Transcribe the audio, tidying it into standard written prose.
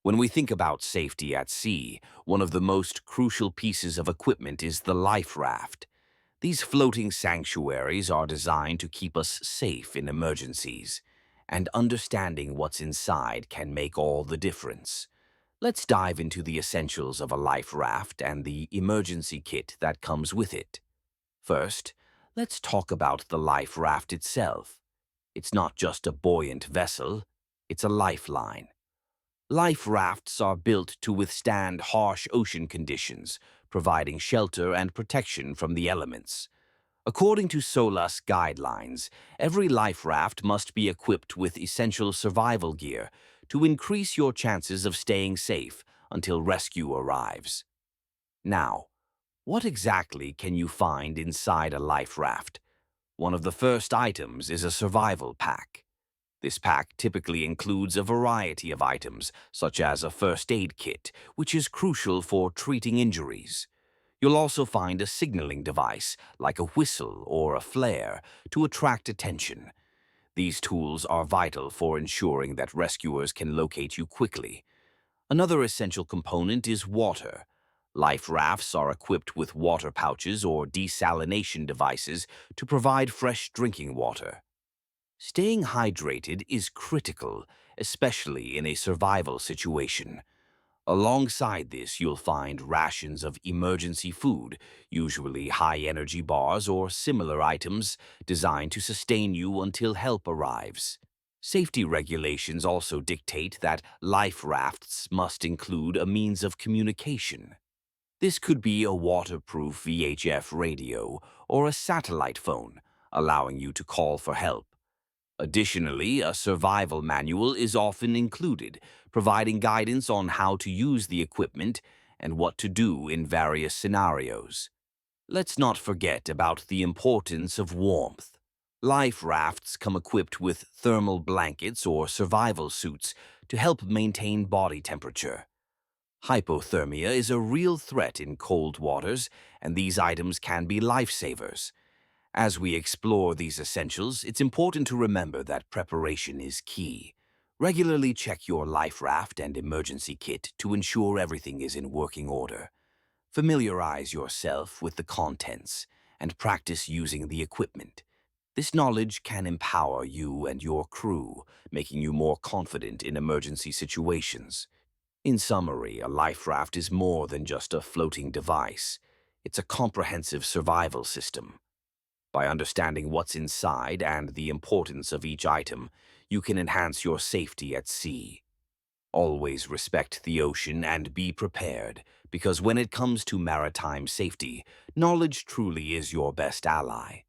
When we think about safety at sea, one of the most crucial pieces of equipment is the life raft. These floating sanctuaries are designed to keep us safe in emergencies, and understanding what's inside can make all the difference. Let's dive into the essentials of a life raft and the emergency kit that comes with it. First, let's talk about the life raft itself. It's not just a buoyant vessel, it's a lifeline. Life rafts are built to withstand harsh ocean conditions, providing shelter and protection from the elements. According to SOLAS guidelines, every life raft must be equipped with essential survival gear to increase your chances of staying safe until rescue arrives. Now, what exactly can you find inside a life raft? One of the first items is a survival pack. This pack typically includes a variety of items, such as a first aid kit, which is crucial for treating injuries. You'll also find a signaling device, like a whistle or a flare, to attract attention. These tools are vital for ensuring that rescuers can locate you quickly. Another essential component is water. Life rafts are equipped with water pouches or desalination devices to provide fresh drinking water. Staying hydrated is critical, especially in a survival situation. Alongside this, you'll find rations of emergency food, usually high-energy bars or similar items designed to sustain you until help arrives. Safety regulations also dictate that life rafts must include a means of communication. This could be a waterproof VHF radio or a satellite phone, allowing you to call for help. Additionally, a survival manual is often included, providing guidance on how to use the equipment and what to do in various scenarios. Let's not forget about the importance of warmth. Life rafts come equipped with thermal blankets or survival suits to help maintain body temperature. Hypothermia is a real threat in cold waters, and these items can be lifesavers. As we explore these essentials, it's important to remember that preparation is key. Regularly check your life raft and emergency kit to ensure everything is in working order. Familiarize yourself with the contents and practice using the equipment. This knowledge can empower you and your crew, making you more confident in emergency situations. In summary, a life raft is more than just a floating device. It's a comprehensive survival system. By understanding what's inside and the importance of each item, you can enhance your safety at sea. Always respect the ocean and be prepared, because when it comes to maritime safety, knowledge truly is your best ally.